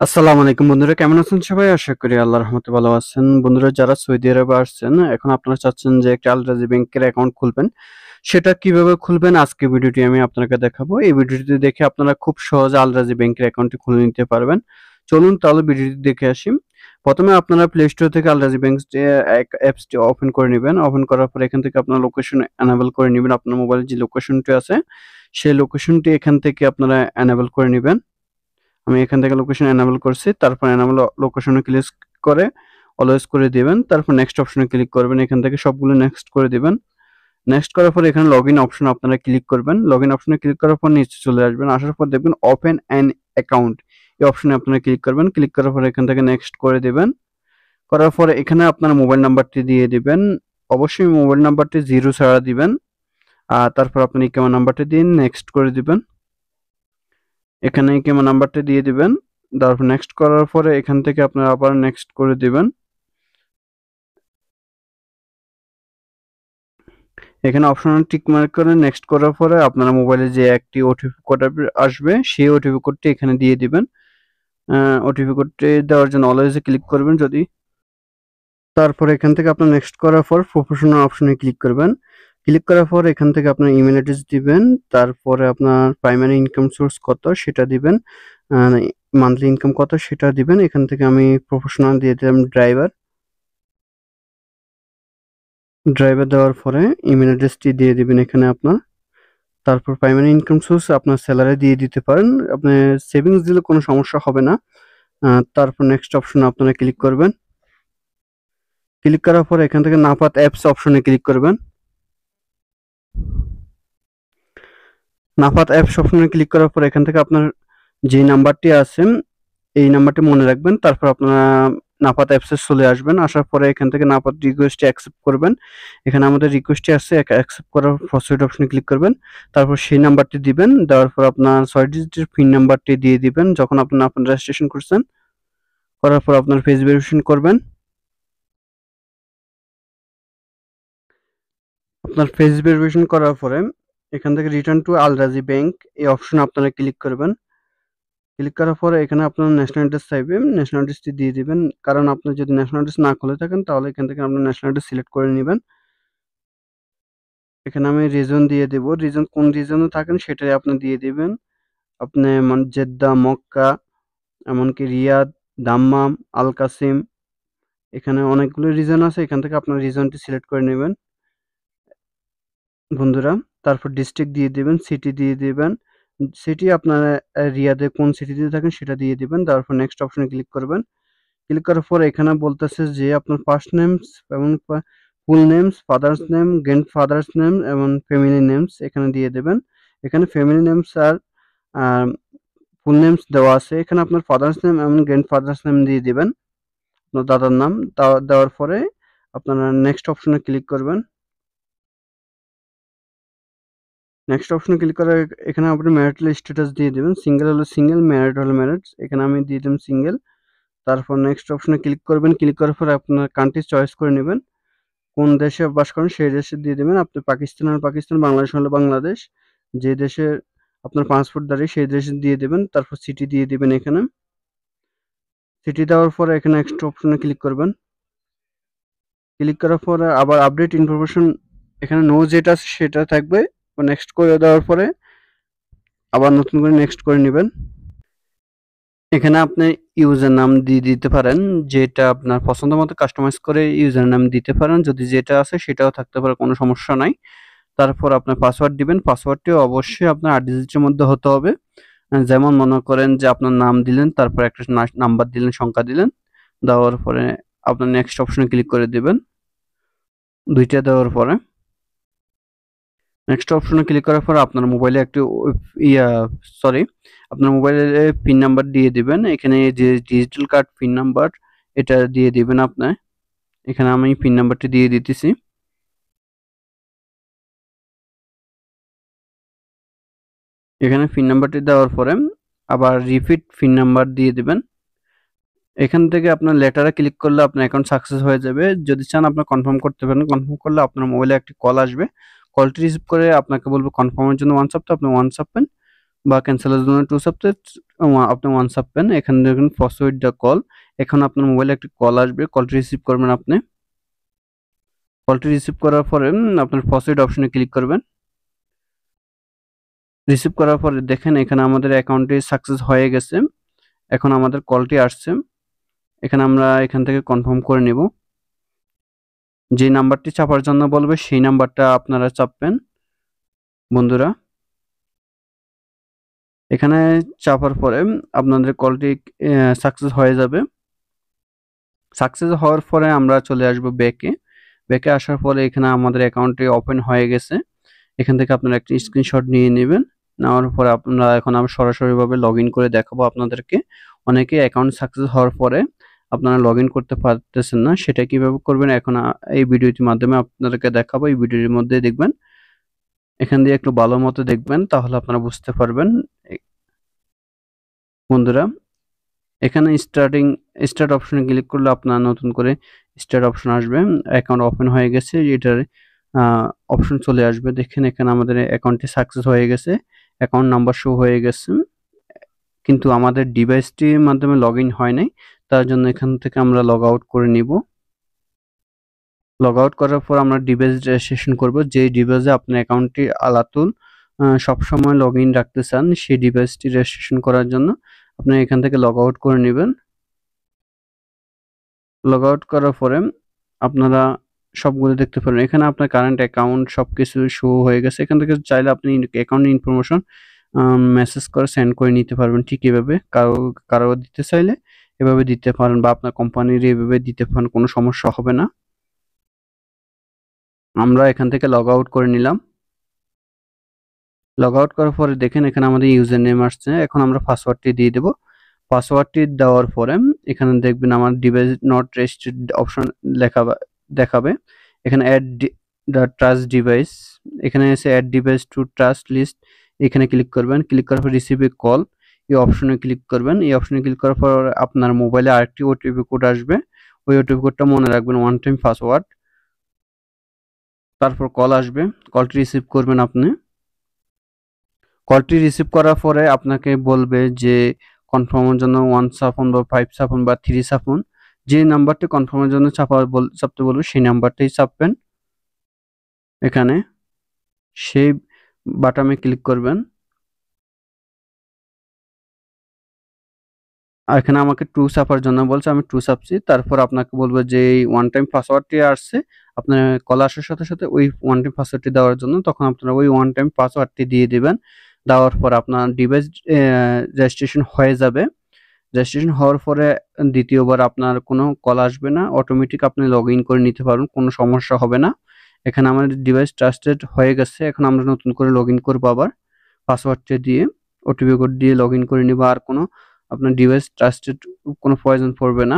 আসসালামু আলাইকুম বন্ধুরা, কেমন আছেন সবাই? আশা করি আল্লাহর রহমতে ভালো আছেন। বন্ধুরা, যারা সৌদি আরবে আসছেন, এখন আপনারা চাচ্ছেন যে একটা আল রাজি ব্যাংকের অ্যাকাউন্ট খুলবেন। সেটা কিভাবে খুলবেন আজকে ভিডিওটি আমি আপনাকে দেখাবো। এই ভিডিওটি দেখে আপনারা খুব সহজে আল রাজি ব্যাংকের অ্যাকাউন্টটি খুলে নিতে পারবেন। চলুন তাহলে ভিডিওটি দেখে আসি। প্রথমে আপনারা প্লে স্টোর থেকে আল রাজি ব্যাংক অ্যাপসটি ওপেন করে নিবেন। ওপেন করার পর এখান থেকে আপনার লোকেশন এনেবল করে নিবেন। আপনার মোবাইলে যে লোকেশনটি আছে সেই লোকেশনটি এখান থেকে আপনারা এনেবল করে নিবেন। আমি এখান থেকে লোকেশন এনাবল করছি। তারপর এনাবল লোকেশনে ক্লিক করে অলওয়েজ করে দিবেন। তারপর নেক্সট অপশনে ক্লিক করবেন। এখান থেকে সবগুলো নেক্সট করে দিবেন। নেক্সট করার পর এখানে লগইন অপশন আপনারা ক্লিক করবেন। লগইন অপশনে ক্লিক করার পর নিচে চলে আসবেন। আসার পর দেখবেন ওপেন অ্যান অ্যাকাউন্ট, এই অপশনে আপনারা ক্লিক করবেন। ক্লিক করার পর এখান থেকে নেক্সট করে দিবেন। করার পরে এখানে আপনার মোবাইল নাম্বারটি দিয়ে দিবেন। অবশ্যই মোবাইল নাম্বারটি 0 ছাড়া দিবেন। আর তারপর আপনি ইকামা নাম্বারটি দিন, নেক্সট করে দিবেন। এখানে ইকামা নাম্বারটা দিয়ে দিবেন। তারপর নেক্সট করার পরে এখান থেকে আপনারা আবার নেক্সট করে দিবেন। এখানে অপশনাল টিক মার্ক করে নেক্সট করার পরে আপনার মোবাইলে যে একটি ওটিপি কোড আসবে সেই ওটিপি কোডটি এখানে দিয়ে দিবেন। ওটিপি কোডটি দেওয়ার জন্য অলওয়েজ ক্লিক করবেন যদি। তারপর এখান থেকে আপনার নেক্সট করার পর প্রফেশনাল অপশনে ক্লিক করবেন। ক্লিক করার পর এখান থেকে আপনার ইমেল অ্যাড্রেস দিবেন। তারপরে আপনার প্রাইমারি ইনকাম সোর্স কত সেটা দিবেন। মান্থলি ইনকাম কত সেটা দিবেন। এখান থেকে আমি প্রফেশনাল দিয়ে দিলাম ড্রাইভার। ড্রাইভার দেওয়ার পরে ইমেল অ্যাড্রেসটি দিয়ে দিবেন এখানে আপনার। তারপর প্রাইমারি ইনকাম সোর্স আপনার স্যালারি দিয়ে দিতে পারেন। আপনি সেভিংস দিলে কোনো সমস্যা হবে না। তারপর নেক্সট অপশনে আপনারা ক্লিক করবেন। ক্লিক করার পরে এখান থেকে নাফাত অ্যাপস অপশনে ক্লিক করবেন। নাফাত অ্যাপস অপশনে ক্লিক করার পর এখান থেকে আপনার যে নাম্বারটি আছে এই নাম্বারটি মনে রাখবেন। তারপর আপনারা নাফাত অ্যাপসে চলে আসবেন। আসার পরে এখান থেকে নাফাত রিকোয়েস্টটি অ্যাকসেপ্ট করবেন। এখানে আমাদের রিকোয়েস্টটি আসছে, অ্যাকসেপ্ট করার প্রসিড অপশনে ক্লিক করবেন। তারপর সেই নাম্বারটি দিবেন। দেওয়ার পর আপনার 6 ডিজিটের পিন নাম্বারটি দিয়ে দিবেন যখন আপনার রেজিস্ট্রেশন করছেন। করার পর আপনার ফেস ভেরিফিকেশন করবেন। আপনার ফেস ভেরিফিকেশন করার পরে এখান থেকে রিটার্ন টু আল রাজি ব্যাংক এই অপশনে আপনারা ক্লিক করবেন। ক্লিক করার পরে এখানে আপনার ন্যাশনাল অ্যাড্রেস চাইবে। ন্যাশনাল অ্যাড্রেসটি দিয়ে দিবেন। কারণ আপনি যদি ন্যাশনাল অ্যাড্রেস না খুলে থাকেন তাহলে এখান থেকে আপনার ন্যাশনাল অ্যাড্রেস সিলেক্ট করে নিবেন। এখানে আমি রিজন দিয়ে দেব। রিজন কোন রিজনে থাকেন সেটাই আপনি দিয়ে দিবেন। আপনি জেদ্দা, মক্কা, এমনকি রিয়াদ, দাম্মাম, আল কাসিম, এখানে অনেকগুলো রিজন আছে। এখান থেকে আপনার রিজনটি সিলেক্ট করে নেবেন বন্ধুরা। তারপর ডিস্ট্রিক্ট দিয়ে দিবেন, সিটি দিয়ে দিবেন। সিটি আপনার রিয়াদে কোন সিটিতে থাকেন সেটা দিয়ে দিবেন। তারপর নেক্সট অপশনে ক্লিক করবেন। ক্লিক করার পর এখানে বলতেছে যে আপনার ফার্স্ট নেমস এবং full names, father's name, grandfather's name এবং ফ্যামিলি নেমস এখানে দিয়ে দেবেন। এখানে ফ্যামিলি নেমস আর ফুল নেমস দেওয়া আছে। এখানে আপনার ফাদার্স নেম এবং গ্র্যান্ডফাদার্স নেম দিয়ে দিবেন, আপনার দাদার নাম। দেওয়ার পরে আপনারা নেক্সট অপশনে ক্লিক করবেন। নেক্সট অপশনে ক্লিক করে এখানে আপনি ম্যারিটাল স্ট্যাটাস দিয়ে দিবেন। সিঙ্গেল হলে সিঙ্গেল, ম্যারিড হলে ম্যারিড। এখানে আমি দিয়ে দিলাম সিঙ্গেল। তারপর নেক্সট অপশনে ক্লিক করবেন। ক্লিক করার পরে আপনার কান্ট্রি চয়েস করে নেবেন। কোন দেশে বাস করেন সেই দেশে দিয়ে দিবেন। আপনি পাকিস্তান হলে পাকিস্তান, বাংলাদেশ হলে বাংলাদেশ। যে দেশে আপনার পাসপোর্ট দাঁড়িয়ে সেই দেশে দিয়ে দিবেন। তারপর সিটি দিয়ে দিবেন এখানে। সিটি দেওয়ার পরে এখানে নেক্সট অপশনে ক্লিক করবেন। ক্লিক করার পরে আবার আপডেট ইনফরমেশন এখানে নো যেটা আছে সেটা থাকবে। নেক্সট করে দেওয়ার পরে আবার নতুন করে নেক্সট করে নেবেন। এখানে আপনি ইউজার নাম দিয়ে দিতে পারেন, যেটা আপনার পছন্দ মতো কাস্টমাইজ করে ইউজার নাম দিতে পারেন। যদি যেটা আছে সেটাও থাকতে পারে, কোনো সমস্যা নাই। তারপর আপনার পাসওয়ার্ড দিবেন। পাসওয়ার্ডটিও অবশ্যই আপনার 8 ডিজিটের মধ্যে হতে হবে। যেমন মনে করেন যে আপনার নাম দিলেন, তারপর একটা নাম্বার দিলেন, সংখ্যা দিলেন। দেওয়ার পরে আপনার নেক্সট অপশনে ক্লিক করে দিবেন। 2টা দেওয়ার পরে নেক্সট অপশনে ক্লিক করার পর আপনার মোবাইলে একটি ইয়া সরি আপনার মোবাইলে পিন নাম্বার দিয়ে দিবেন। এখানে যে ডিজিটাল কার্ড পিন নাম্বার এটা দিয়ে দিবেন আপনি। এখানে আমি পিন নাম্বারটি দিয়ে দিতেছি। এখানে পিন নাম্বারটি দেওয়ার পরে আবার রিপিট পিন নাম্বার দিয়ে দিবেন। এখান থেকে আপনার লেটারে ক্লিক করলে আপনার অ্যাকাউন্ট সাকসেস হয়ে যাবে। যদি চান আপনার কনফার্ম করতে পারেন। কনফার্ম করলে আপনার মোবাইলে একটি কল আসবে। কলটি রিসিভ করে আপনাকে বলবে কনফার্মের জন্য ওয়ান চাপতে, আপনি ওয়ান চাপবেন। বা ক্যান্সেলের জন্য টু চাপতে আপনি ওয়ান চাপবেন। এখানে দেখুন প্রসিড দ্য কল। এখন আপনার মোবাইলে একটি কল আসবে, কলটি রিসিভ করবেন আপনি। কলটি রিসিভ করার পরে আপনার প্রসিড অপশনে ক্লিক করবেন। রিসিভ করার পরে দেখেন এখানে আমাদের অ্যাকাউন্টটি সাকসেস হয়ে গেছে। এখন আমাদের কলটি আসছে। এখানে আমরা এখান থেকে কনফার্ম করে নিব। যে নাম্বারটি চাপার জন্য বলবে সেই নাম্বারটা আপনারা চাপবেন বন্ধুরা। এখানে চাপার পরে আপনাদের কলটি সাকসেস হয়ে যাবে। সাকসেস হওয়ার পরে আমরা চলে আসব ব্যাকে। ব্যাকে আসার পরে এখানে আমাদের অ্যাকাউন্টটি ওপেন হয়ে গেছে। এখান থেকে আপনারা একটি স্ক্রিনশট নিয়ে নেবেন। নেওয়ার পরে আপনারা এখন আমি সরাসরিভাবে লগ ইন করে দেখাবো আপনাদেরকে। অনেকে অ্যাকাউন্ট সাকসেস হওয়ার পরে আপনারা লগ ইন করতে পারতেছেন না, সেটা কিভাবে করবেন এখন এই ভিডিওটির মাধ্যমে আপনাদেরকে দেখাবো। এই ভিডিওর মধ্যে দেখবেন, এখান দিয়ে একটু ভালো মতো দেখবেন, তাহলে আপনারা বুঝতে পারবেন বন্ধুরা। এখানে স্টার্ট অপশনে ক্লিক করলে আপনার নতুন করে স্টার্ট অপশন আসবে। অ্যাকাউন্ট ওপেন হয়ে গেছে এটার অপশন চলে আসবে। দেখেন এখানে আমাদের অ্যাকাউন্টটি সাকসেস হয়ে গেছে, অ্যাকাউন্ট নাম্বার শো হয়ে গেছে, কিন্তু আমাদের ডিভাইসটির মাধ্যমে লগ ইন হয় নাই। তার জন্য এখান থেকে আমরা লগ আউট করে নিব। লগ আউট করার পর আমরা ডিভাইস রেজিস্ট্রেশন করব। যে ডিভাইসে আপনার অ্যাকাউন্টটি আলাতুল সবসময় লগ ইন রাখতে চান, সেই ডিভাইসটি রেজিস্ট্রেশন করার জন্য আপনি এখান থেকে লগ আউট করে নেবেন। লগ আউট করার পরে আপনারা সবগুলো দেখতে পারেন। এখানে আপনার কারেন্ট অ্যাকাউন্ট সবকিছু শো হয়ে গেছে। এখান থেকে চাইলে আপনি অ্যাকাউন্ট ইনফরমেশন মেসেজ করে সেন্ড করে নিতে পারবেন। ঠিক এভাবে কারো দিতে চাইলে এভাবে দিতে পারেন, বা আপনার কোম্পানির এভাবে দিতে পারেন, কোনো সমস্যা হবে না। আমরা এখান থেকে লগ আউট করে নিলাম। লগ আউট করার পরে দেখেন এখানে আমাদের ইউজার নেম আসছে। এখন আমরা পাসওয়ার্ডটি দিয়ে দেব। পাসওয়ার্ডটি দেওয়ার পরে এখানে দেখবেন আমার ডিভাইস নট রেজিস্টার্ড অপশন দেখাবে। এখানে অ্যাড দ্য ট্রাস্ট ডিভাইস, এখানে এসে add device to trust list, এখানে ক্লিক করবেন। ক্লিক করার পর রিসিভ এ কল, এই অপশনে ক্লিক করবেন। এই অপশনে ক্লিক করার পর আপনার মোবাইলে আরেকটি ওটিপি কোড আসবে। ওই ওটিপি কোডটা মনে রাখবেন, ওয়ান টাইম পাসওয়ার্ড। তারপর কল আসবে, কলটি রিসিভ করবেন আপনি। কলটি রিসিভ করার পরে আপনাকে বলবে যে কনফার্মের জন্য 1 চাপুন বা 5 চাপুন বা 3 চাপুন। যে নাম্বারটি কনফার্মের জন্য চাপতে বলবে সেই নাম্বারটাই চাপবেন। এখানে সেই বাটনে ক্লিক করবেন। আর এখানে আমাকে 2 চাপার জন্য বলছে, আমি 2 চাপছি। তারপর আপনাকে বলবে যে এই ওয়ান টাইম পাসওয়ার্ডটি আসছে, আপনার কল আসার সাথে সাথে ওই ওয়ান টাইম পাসওয়ার্ডটি দেওয়ার জন্য, তখন আপনারা ওই ওয়ান টাইম পাসওয়ার্ডটি দিয়ে দিবেন। দেওয়ার পর আপনার ডিভাইস রেজিস্ট্রেশন হয়ে যাবে। রেজিস্ট্রেশন হওয়ার পরে দ্বিতীয়বার আপনার কোনো কল আসবে না, অটোমেটিক আপনি লগ ইন করে নিতে পারবেন, কোনো সমস্যা হবে না। এখানে আমাদের ডিভাইস ট্রাস্টেড হয়ে গেছে। এখন আমরা নতুন করে লগ ইন করবো আবার পাসওয়ার্ডটা দিয়ে, ওটিপি কোড দিয়ে লগ ইন করে নিব। আর কোনো আপনার ডিভাইস ট্রাস্টেড কোনো প্রয়োজন পড়বে না।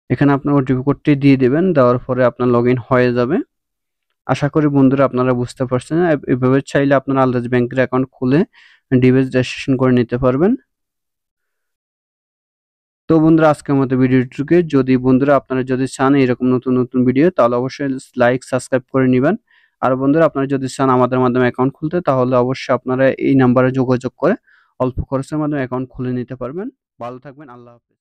এখানে আপনার ওটিপি কোডটি দিয়ে দেবেন, দেওয়ার পরে আপনার লগ ইন হয়ে যাবে। আশা করি বন্ধুরা আপনারা বুঝতে পারছেন। এভাবে চাইলে আপনারা আলরাজি ব্যাংকের অ্যাকাউন্ট খুলে ডিভাইস রেজিস্ট্রেশন করে নিতে পারবেন। তো বন্ধুরা আজকের মতো ভিডিওটিকে, যদি বন্ধুরা আপনারা যদি চান এরকম নতুন নতুন ভিডিও, তাহলে অবশ্যই লাইক সাবস্ক্রাইব করে নেবেন। আর বন্ধুরা আপনারা যদি চান আমাদের মাধ্যমে অ্যাকাউন্ট খুলতে, তাহলে অবশ্যই আপনারা এই নাম্বারে যোগাযোগ করে অল্প খরচের মাধ্যমে অ্যাকাউন্ট খুলে নিতে পারবেন। ভালো থাকবেন, আল্লাহ হাফেজ।